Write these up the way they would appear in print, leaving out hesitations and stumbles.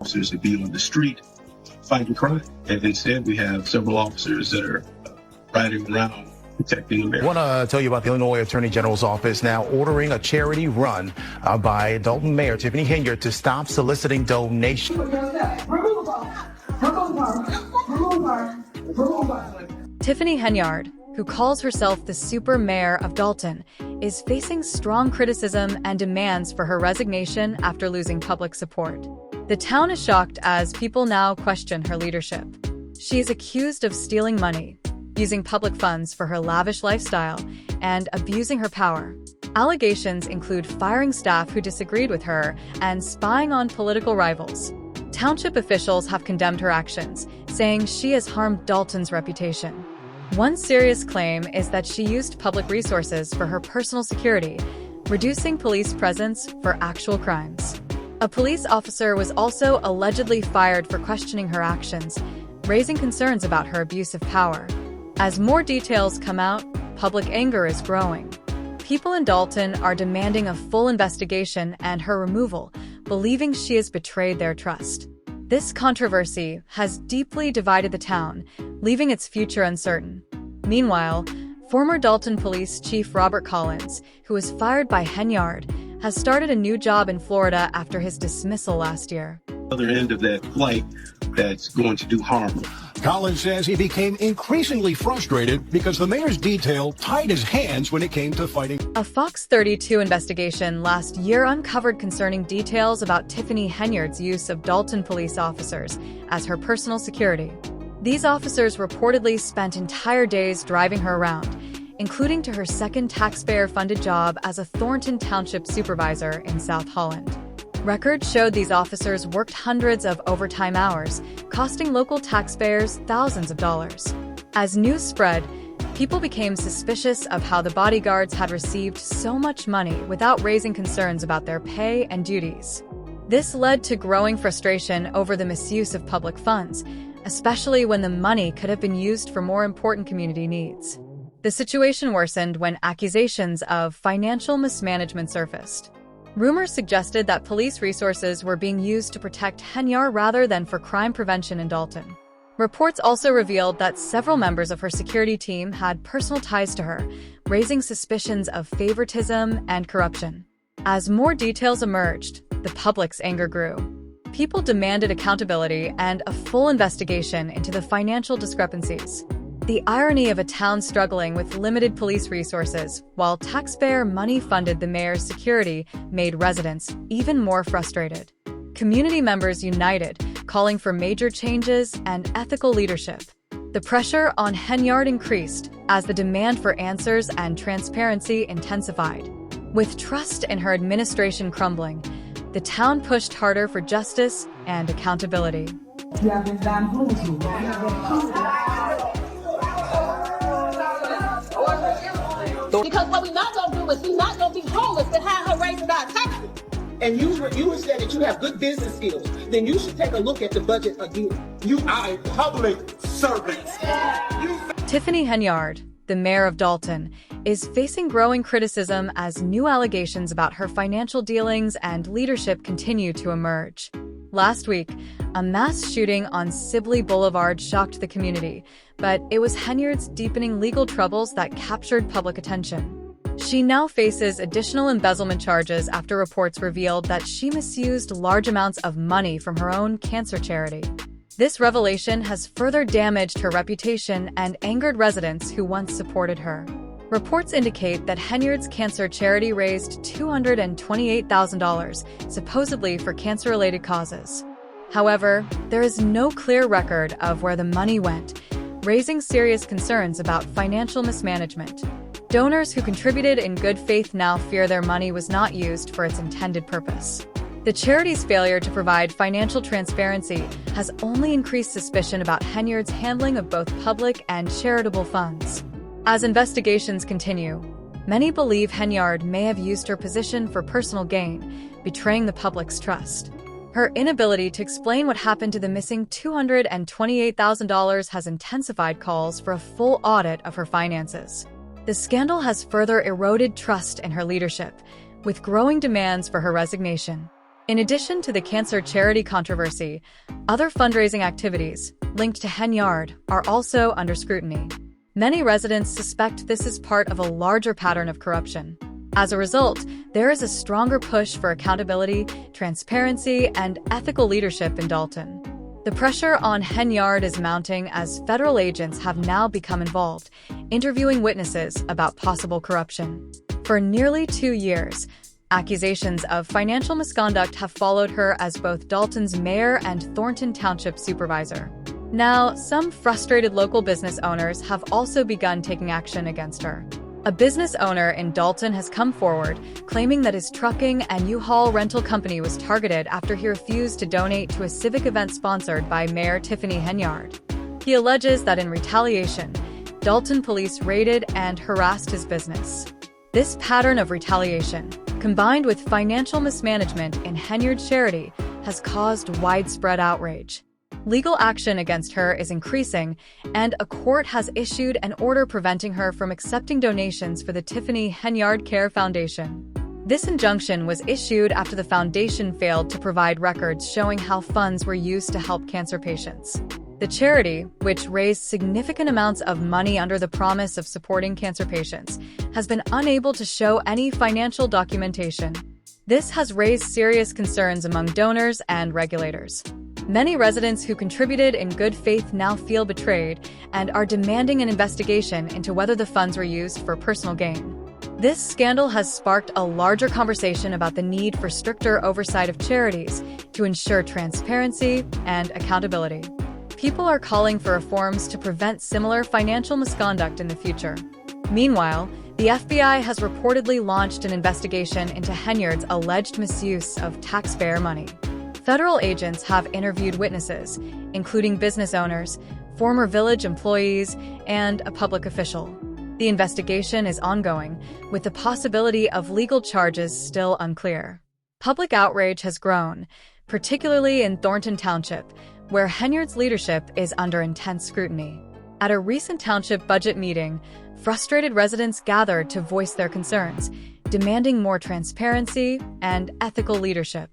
officers to be on the street fighting crime. And instead, we have several officers that are riding around protecting America. I want to tell you about the Illinois Attorney General's office now ordering a charity run by Dalton Mayor Tiffany Henyard to stop soliciting donations. Tiffany Henyard, who calls herself the super mayor of Dalton, is facing strong criticism and demands for her resignation after losing public support. The town is shocked as people now question her leadership. She is accused of stealing money, using public funds for her lavish lifestyle, and abusing her power. Allegations include firing staff who disagreed with her and spying on political rivals. Township officials have condemned her actions, saying she has harmed Dalton's reputation. One serious claim is that she used public resources for her personal security, reducing police presence for actual crimes. A police officer was also allegedly fired for questioning her actions, raising concerns about her abuse of power. As more details come out, public anger is growing. People in Dalton are demanding a full investigation and her removal, believing she has betrayed their trust. This controversy has deeply divided the town, leaving its future uncertain. Meanwhile, former Dalton Police Chief Robert Collins, who was fired by Henyard, has started a new job in Florida after his dismissal last year. Other end of that flight that's going to do harm. Collins says he became increasingly frustrated because the mayor's detail tied his hands when it came to fighting. A Fox 32 investigation last year uncovered concerning details about Tiffany Henyard's use of Dalton police officers as her personal security. These officers reportedly spent entire days driving her around, including to her second taxpayer-funded job as a Thornton Township supervisor in South Holland. Records showed these officers worked hundreds of overtime hours, costing local taxpayers thousands of dollars. As news spread, people became suspicious of how the bodyguards had received so much money without raising concerns about their pay and duties. This led to growing frustration over the misuse of public funds, especially when the money could have been used for more important community needs. The situation worsened when accusations of financial mismanagement surfaced. Rumors suggested that police resources were being used to protect Henyard rather than for crime prevention in Dalton. Reports also revealed that several members of her security team had personal ties to her, raising suspicions of favoritism and corruption. As more details emerged, the public's anger grew. People demanded accountability and a full investigation into the financial discrepancies. The irony of a town struggling with limited police resources while taxpayer money funded the mayor's security made residents even more frustrated. Community members united, calling for major changes and ethical leadership. The pressure on Henyard increased as the demand for answers and transparency intensified. With trust in her administration crumbling, the town pushed harder for justice and accountability. You have been bamboozled. Because what we're not going to do is we're not going to be homeless behind her raising our taxes. And you were saying that you have good business skills, then you should take a look at the budget again. You are a public servant. Tiffany Henyard, the mayor of Dalton, is facing growing criticism as new allegations about her financial dealings and leadership continue to emerge. Last week, a mass shooting on Sibley Boulevard shocked the community, but it was Henyard's deepening legal troubles that captured public attention. She now faces additional embezzlement charges after reports revealed that she misused large amounts of money from her own cancer charity. This revelation has further damaged her reputation and angered residents who once supported her. Reports indicate that Henyard's cancer charity raised $228,000, supposedly for cancer-related causes. However, there is no clear record of where the money went, raising serious concerns about financial mismanagement. Donors who contributed in good faith now fear their money was not used for its intended purpose. The charity's failure to provide financial transparency has only increased suspicion about Henyard's handling of both public and charitable funds. As investigations continue, many believe Henyard may have used her position for personal gain, betraying the public's trust. Her inability to explain what happened to the missing $228,000 has intensified calls for a full audit of her finances. The scandal has further eroded trust in her leadership, with growing demands for her resignation. In addition to the cancer charity controversy, other fundraising activities linked to Henyard are also under scrutiny. Many residents suspect this is part of a larger pattern of corruption. As a result, there is a stronger push for accountability, transparency, and ethical leadership in Dalton. The pressure on Henyard is mounting as federal agents have now become involved, interviewing witnesses about possible corruption. For nearly 2 years, accusations of financial misconduct have followed her as both Dalton's mayor and Thornton Township supervisor. Now, some frustrated local business owners have also begun taking action against her. A business owner in Dalton has come forward, claiming that his trucking and U-Haul rental company was targeted after he refused to donate to a civic event sponsored by Mayor Tiffany Henyard. He alleges that in retaliation, Dalton police raided and harassed his business. This pattern of retaliation, combined with financial mismanagement in Henyard's charity, has caused widespread outrage. Legal action against her is increasing, and a court has issued an order preventing her from accepting donations for the Tiffany Henyard Care Foundation. This injunction was issued after the foundation failed to provide records showing how funds were used to help cancer patients. The charity, which raised significant amounts of money under the promise of supporting cancer patients, has been unable to show any financial documentation. This has raised serious concerns among donors and regulators. Many residents who contributed in good faith now feel betrayed and are demanding an investigation into whether the funds were used for personal gain. This scandal has sparked a larger conversation about the need for stricter oversight of charities to ensure transparency and accountability. People are calling for reforms to prevent similar financial misconduct in the future. Meanwhile, the FBI has reportedly launched an investigation into Henyard's alleged misuse of taxpayer money. Federal agents have interviewed witnesses, including business owners, former village employees, and a public official. The investigation is ongoing, with the possibility of legal charges still unclear. Public outrage has grown, particularly in Thornton Township, where Henyard's leadership is under intense scrutiny. At a recent township budget meeting, frustrated residents gathered to voice their concerns, demanding more transparency and ethical leadership.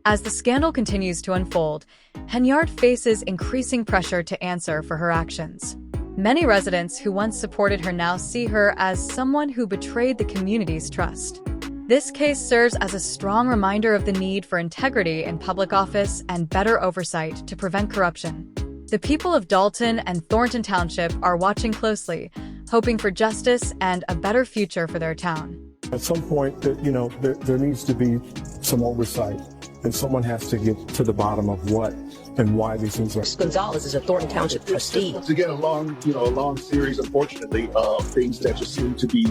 As the scandal continues to unfold, Henyard faces increasing pressure to answer for her actions. Many residents who once supported her now see her as someone who betrayed the community's trust. This case serves as a strong reminder of the need for integrity in public office and better oversight to prevent corruption. The people of Dalton and Thornton Township are watching closely, hoping for justice and a better future for their town. At some point, there needs to be some oversight, and someone has to get to the bottom of what and why these things are. Gonzalez is a Thornton Township trustee. To get a long series, unfortunately, of things that just seem to be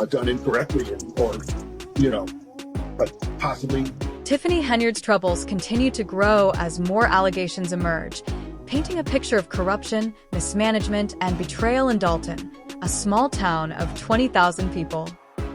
done incorrectly but possibly. Tiffany Henyard's troubles continue to grow as more allegations emerge, painting a picture of corruption, mismanagement, and betrayal in Dalton, a small town of 20,000 people.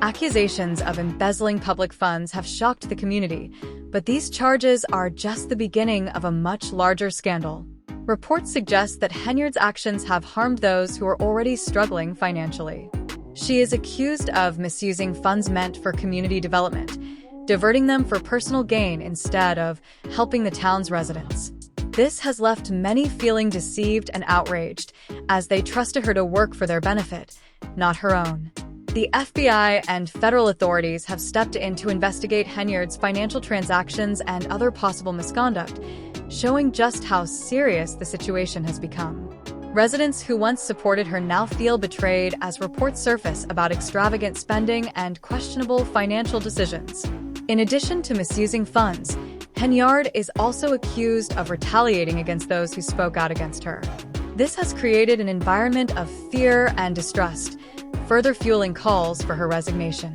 Accusations of embezzling public funds have shocked the community, but these charges are just the beginning of a much larger scandal. Reports suggest that Henyard's actions have harmed those who are already struggling financially. She is accused of misusing funds meant for community development, diverting them for personal gain instead of helping the town's residents. This has left many feeling deceived and outraged, as they trusted her to work for their benefit, not her own. The FBI and federal authorities have stepped in to investigate Henyard's financial transactions and other possible misconduct, showing just how serious the situation has become. Residents who once supported her now feel betrayed as reports surface about extravagant spending and questionable financial decisions. In addition to misusing funds, Henyard is also accused of retaliating against those who spoke out against her. This has created an environment of fear and distrust, further fueling calls for her resignation.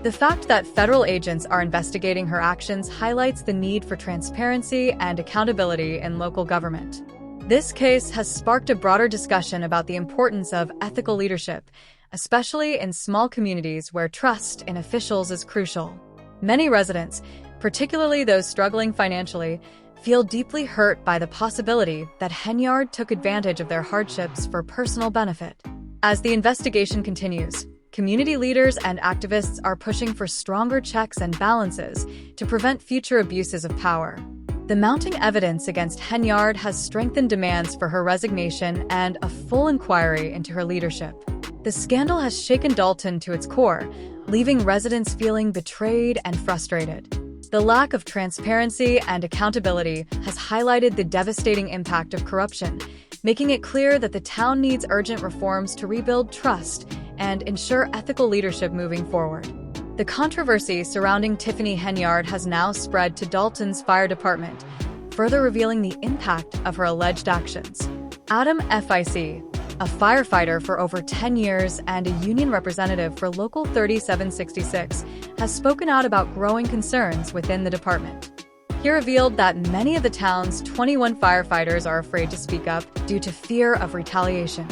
The fact that federal agents are investigating her actions highlights the need for transparency and accountability in local government. This case has sparked a broader discussion about the importance of ethical leadership, especially in small communities where trust in officials is crucial. Many residents, particularly those struggling financially, feel deeply hurt by the possibility that Henyard took advantage of their hardships for personal benefit. As the investigation continues, community leaders and activists are pushing for stronger checks and balances to prevent future abuses of power. The mounting evidence against Henyard has strengthened demands for her resignation and a full inquiry into her leadership. The scandal has shaken Dalton to its core, leaving residents feeling betrayed and frustrated. The lack of transparency and accountability has highlighted the devastating impact of corruption, making it clear that the town needs urgent reforms to rebuild trust and ensure ethical leadership moving forward. The controversy surrounding Tiffany Henyard has now spread to Dalton's fire department, further revealing the impact of her alleged actions. Adam FIC, a firefighter for over 10 years and a union representative for Local 3766, has spoken out about growing concerns within the department. He revealed that many of the town's 21 firefighters are afraid to speak up due to fear of retaliation.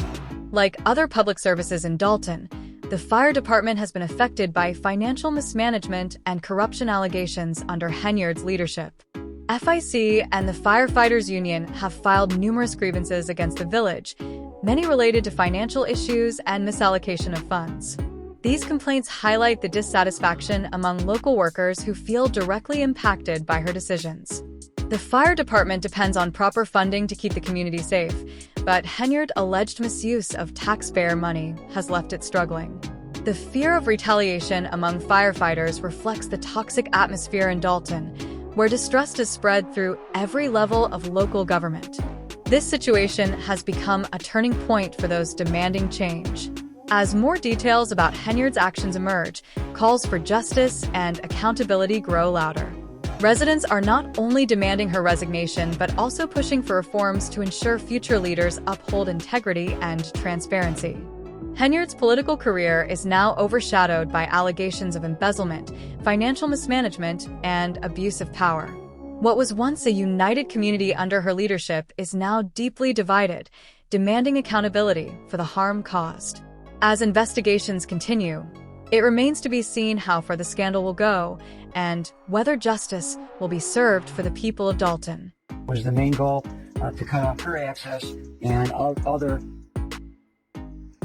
Like other public services in Dalton, the fire department has been affected by financial mismanagement and corruption allegations under Henyard's leadership. FIC and the Firefighters Union have filed numerous grievances against the village, many related to financial issues and misallocation of funds. These complaints highlight the dissatisfaction among local workers who feel directly impacted by her decisions. The fire department depends on proper funding to keep the community safe, but Henyard's alleged misuse of taxpayer money has left it struggling. The fear of retaliation among firefighters reflects the toxic atmosphere in Dalton, where distrust is spread through every level of local government. This situation has become a turning point for those demanding change. As more details about Henyard's actions emerge, calls for justice and accountability grow louder. Residents are not only demanding her resignation, but also pushing for reforms to ensure future leaders uphold integrity and transparency. Henyard's political career is now overshadowed by allegations of embezzlement, financial mismanagement, and abuse of power. What was once a united community under her leadership is now deeply divided, demanding accountability for the harm caused. As investigations continue, it remains to be seen how far the scandal will go and whether justice will be served for the people of Dalton. Was the main goal to cut off her access and other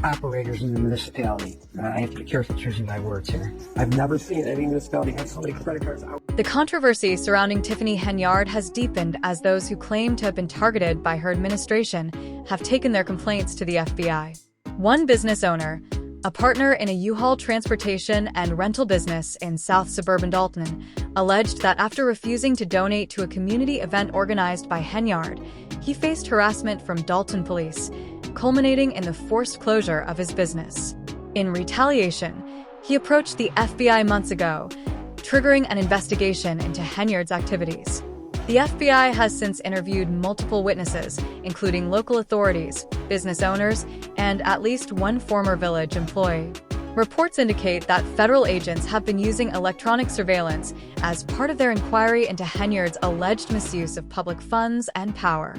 operators in the municipality. I have to be careful choosing my words here. I've never seen any municipality have so many credit cards out. The controversy surrounding Tiffany Henyard has deepened as those who claim to have been targeted by her administration have taken their complaints to the FBI. One business owner, a partner in a U-Haul transportation and rental business in South Suburban Dalton, alleged that after refusing to donate to a community event organized by Henyard, he faced harassment from Dalton police, culminating in the forced closure of his business. In retaliation, he approached the FBI months ago, triggering an investigation into Henyard's activities. The FBI has since interviewed multiple witnesses, including local authorities, business owners, and at least one former village employee. Reports indicate that federal agents have been using electronic surveillance as part of their inquiry into Henyard's alleged misuse of public funds and power.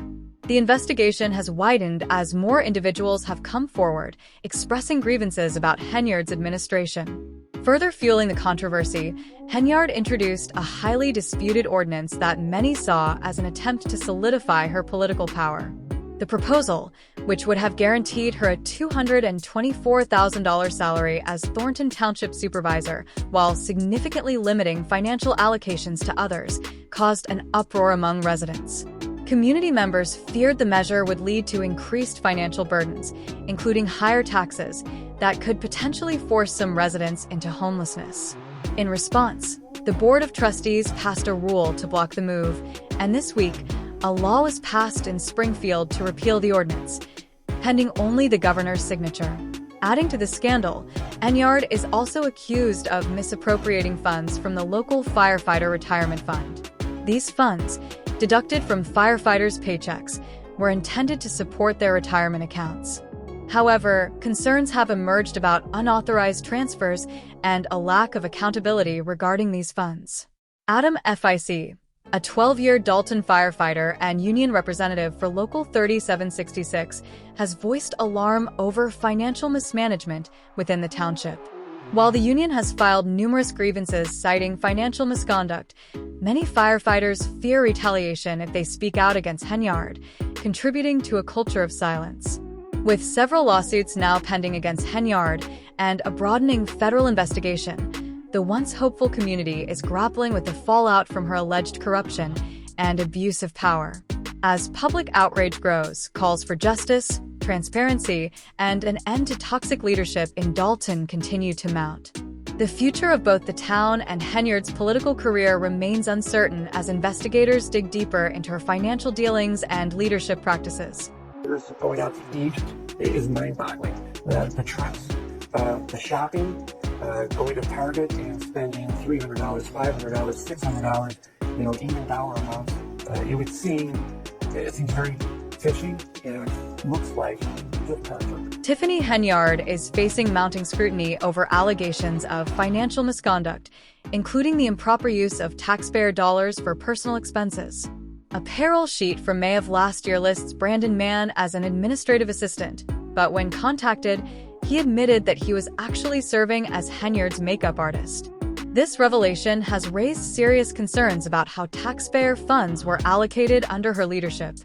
The investigation has widened as more individuals have come forward, expressing grievances about Henyard's administration. Further fueling the controversy, Henyard introduced a highly disputed ordinance that many saw as an attempt to solidify her political power. The proposal, which would have guaranteed her a $224,000 salary as Thornton Township Supervisor, while significantly limiting financial allocations to others, caused an uproar among residents. Community members feared the measure would lead to increased financial burdens, including higher taxes, that could potentially force some residents into homelessness. In response, the Board of Trustees passed a rule to block the move, and this week, a law was passed in Springfield to repeal the ordinance, pending only the governor's signature. Adding to the scandal, Henyard is also accused of misappropriating funds from the local firefighter retirement fund. These funds, deducted from firefighters' paychecks, were intended to support their retirement accounts. However, concerns have emerged about unauthorized transfers and a lack of accountability regarding these funds. Adam FIC, a 12-year Dalton firefighter and union representative for Local 3766, has voiced alarm over financial mismanagement within the township. While the union has filed numerous grievances citing financial misconduct, many firefighters fear retaliation if they speak out against Henyard, contributing to a culture of silence. With several lawsuits now pending against Henyard and a broadening federal investigation, the once hopeful community is grappling with the fallout from her alleged corruption and abuse of power. As public outrage grows, calls for justice, transparency, and an end to toxic leadership in Dalton continue to mount. The future of both the town and Henyard's political career remains uncertain as investigators dig deeper into her financial dealings and leadership practices. Going out to eat is mind-boggling. The trucks, the shopping, going to Target and spending $300, $500, $600, even dollar amounts. It seems very fishy and looks like gift cards. Tiffany Henyard is facing mounting scrutiny over allegations of financial misconduct, including the improper use of taxpayer dollars for personal expenses. A payroll sheet from May of last year lists Brandon Mann as an administrative assistant, but when contacted, he admitted that he was actually serving as Henyard's makeup artist. This revelation has raised serious concerns about how taxpayer funds were allocated under her leadership.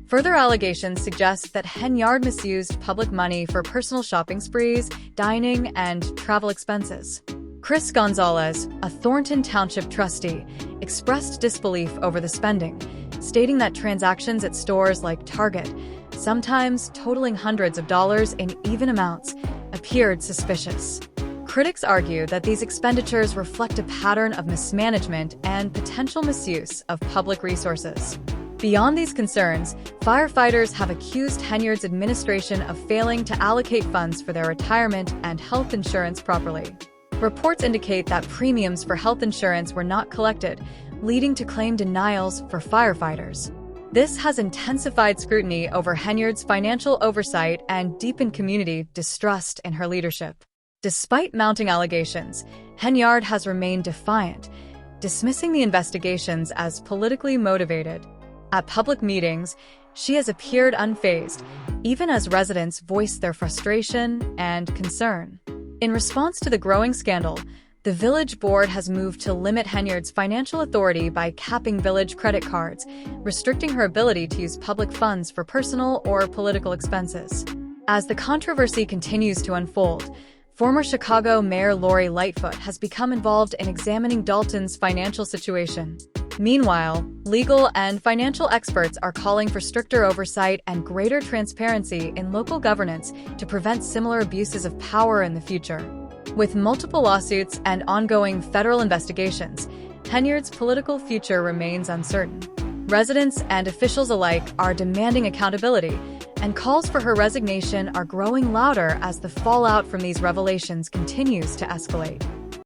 Further allegations suggest that Henyard misused public money for personal shopping sprees, dining, and travel expenses. Chris Gonzalez, a Thornton Township trustee, expressed disbelief over the spending, stating that transactions at stores like Target, sometimes totaling hundreds of dollars in even amounts, appeared suspicious. Critics argue that these expenditures reflect a pattern of mismanagement and potential misuse of public resources. Beyond these concerns, firefighters have accused Henyard's administration of failing to allocate funds for their retirement and health insurance properly. Reports indicate that premiums for health insurance were not collected, leading to claim denials for firefighters. This has intensified scrutiny over Henyard's financial oversight and deepened community distrust in her leadership. Despite mounting allegations, Henyard has remained defiant, dismissing the investigations as politically motivated. At public meetings, she has appeared unfazed, even as residents voice their frustration and concern. In response to the growing scandal, the village board has moved to limit Henyard's financial authority by capping village credit cards, restricting her ability to use public funds for personal or political expenses. As the controversy continues to unfold, former Chicago Mayor Lori Lightfoot has become involved in examining Dalton's financial situation. Meanwhile, legal and financial experts are calling for stricter oversight and greater transparency in local governance to prevent similar abuses of power in the future. With multiple lawsuits and ongoing federal investigations, Henyard's political future remains uncertain. Residents and officials alike are demanding accountability, and calls for her resignation are growing louder as the fallout from these revelations continues to escalate.